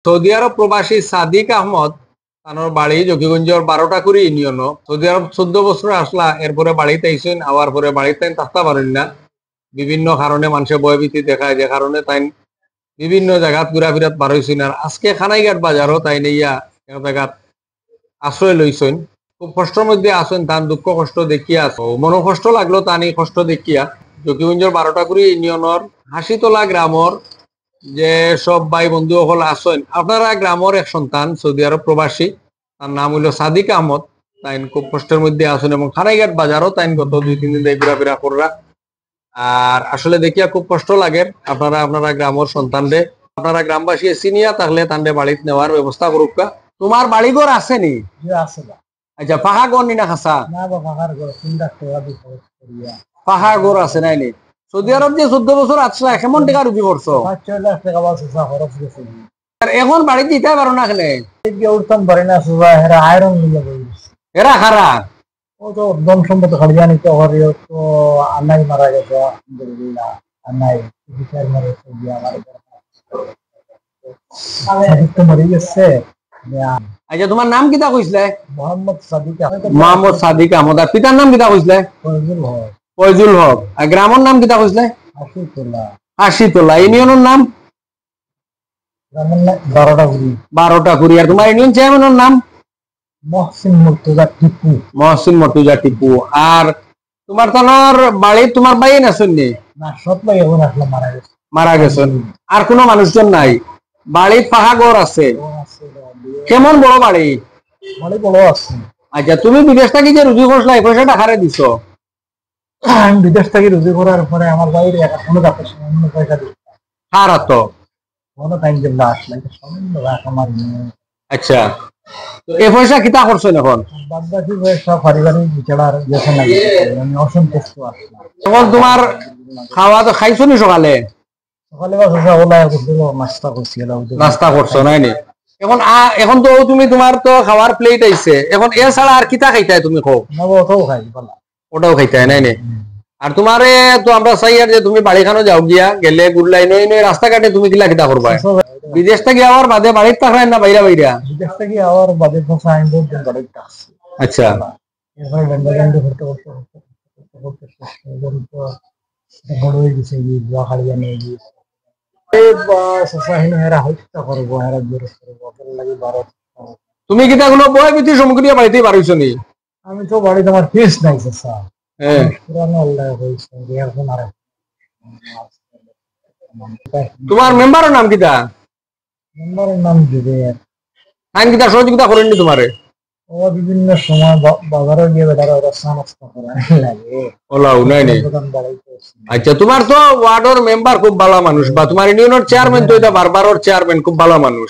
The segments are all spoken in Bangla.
সৌদি আরব প্রবাসী সাদিক আহমদ তানোর বাড়ি জকিগঞ্জের 12টাকুড়ি ইউনিয়ন। সৌদি আরব 14 বছর আসলা, এরপরে বাড়িতে আইসেন, আওয়ার পরে বাড়িতে থাকতে পারেন না, বিভিন্ন কারণে মানুষের ভয়ভীতি দেখায়, যে কারণে তাই বিভিন্ন জায়গাত ঘুরাফিরাত বার হয়েছেন। আর আজকে খানাইঘাট বাজারও তাই নিয়া এক জায়গাত আশ্রয় লইছেন। খুব কষ্টের মধ্যে আসেন, তার দুঃখ কষ্ট দেখিয়া মনো কষ্ট লাগলো, তানি কষ্ট দেখিয়া জকিগঞ্জের 12টাকুড়ি ইউনিয়নের হাসিতলা গ্রামর যে সব ভাই বন্ধু সকল আছেন, আপনারা গ্রামের এক সন্তান সৌদি আরব প্রবাসী, তার নাম হইল সাদিক আহমদ। তাই খুব কষ্টের মধ্যে আছেন এবং খানাইঘাট বাজারও তাই গত 2-3 দিন ঘোরাফেরা করা। আর আসলে দেখিয়া খুব কষ্ট লাগে। আপনারা গ্রামের সন্তানরে আপনারা গ্রামবাসী চিনিয়া থাকলে তান্ডে বাড়িতে নেওয়ার ব্যবস্থা করুক। তোমার বাড়িঘর আছে নি? আচ্ছা, পাহা ঘর নি না খাসা? পাহা ঘর আছে নাই নি? সৌদি আরব যে 14 বছর আসলা, কেমন টাকা রুজি করছো? এখন বাড়িতে দিতে পারো না? খেলে উঠতাম পারি না, আয়রন এরা খারা ও তো দম সম্পদ খাড়িয়া নিতে হবে। তো আন্নাই মারা গেছে, আলহামদুলিল্লাহ। আন্নাই মরে গেছে। আচ্ছা, তোমার নাম কিতা কইছিলে? মোহাম্মদ সাদিক। মোহাম্মদ সাদিক আহমদ। আর পিতার নাম কিতা কইছিলে? ফয়জুল হক। ফয়জুল হক। আর গ্রামের নাম কিতা কইছিলে? আশিতলা। আশিতলা। ইউনিয়নের নাম? 12টাকুড়ি। 12টাকুড়ি। আর তোমার ইউনিয়ন চেয়ারম্যানের নাম? মহসিন মুর্তজা টিপু। মহসিন মুর্তজা টিপু। আর তোমার তানোর বাড়ি তোমার ভাই না শুননি? না, সব ভাই এখন আসলে মারা গেছে। মারা গেছেন। আর কোনো মানুষজন নাই? বাড়ির পাহা ঘর আছে? কেমন বড় বাড়ি? বাড়ি বড় আছে। আচ্ছা, তুমি বিদেশ থেকে যে রুজি করছিলা, এই পয়সাটা হারে দিছো? আমি বিদেশ থেকে রুজি করার পরে আমার বাইরে এখনো পয়সা দিচ্ছি। হারা তো কোনো টাইম দিল আসলে সামান্য রাখ আমার। আচ্ছা, তো এই পয়সা কিতা করছেন এখন? বাদ বাকি পয়সা পারিবারিক বিচার গেছে না, আমি অসন্তুষ্ট আসলাম। এখন তোমার খাওয়া তো খাইছো নি সকালে? সকালে বাসা ওলাই করছিল, নাস্তা করছিল। নাস্তা করছো নাই নি? এখন তো তুমি তোমার তো খাওয়ার প্লেট আইছে, এখন এছাড়া আর কিতা খাইতাই তুমি? খাও না, ওটাও খাই বলা, ওটাও খাইতাই নাই নি? আর তোমারে তো আমরা চাই আর যে তুমি বাড়ি খানো যাও গিয়া গেলে গুড়লাই নই নই রাস্তাঘাটে তুমি কিলা কিতা করবা? বিদেশ থেকে আবার বাদে বাড়িতে থাকলেন না বাইরা বাইরা? বিদেশ থেকে আবার বাদে ফসা আমি বহুত দিন বাড়িতে আসছি। আচ্ছা, এরপরে বেন্ডাগান্ডি করতে করতে বড় হয়ে গেছে, বুয়া খাড়িয়া নিয়ে গিয়েছে। তুমি কিতা কোনো বয় বিধি সম্মুখীন বাড়িতে বাড়িছো নি? আমি তো বাড়ি তোমার কেস নাই পুরানো হয়েছে। তোমার মেম্বারের নাম কিতা? মেম্বারের নাম জুবের। আইন কিতা সহযোগিতা করেননি তোমারে? ও বিভিন্ন সময় বাজারে গিয়ে বেটারা ওরা নাস্তা করে লাগে। ওলাও নাই নি? আচ্ছা, তোমার তো ওয়ার্ডের মেম্বার খুব ভালো মানুষ, বা তোমার ইউনিয়নের চেয়ারম্যান তো এটা বারবারের চেয়ারম্যান খুব ভালো মানুষ,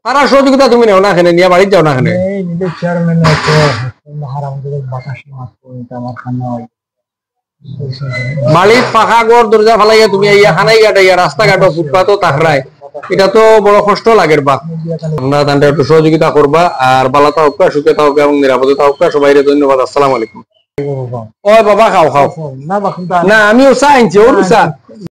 তারা সহযোগিতা তুমি নেও না? কেনে নিয়ে বাড়িতে যাও না? কেনে নিজের চেয়ারম্যান বাতাস আমার খানা হয়। বাড়ির পাখা ঘর দরজা ফালাইয়া তুমি ইয়া খানাই গাটাইয়া রাস্তাঘাটও ফুটপাতও তাকরায়, এটা তো বড় কষ্ট লাগে। বা আমরা তাদের একটু সহযোগিতা করবা। আর ভালো থাকুক, সুখে থাকুক এবং নিরাপদে থাকুক। সবাই ধন্যবাদ। আসসালামু আলাইকুম। ও বাবা, খাও খাও। না, আমিও চা আনছি, ওর চা।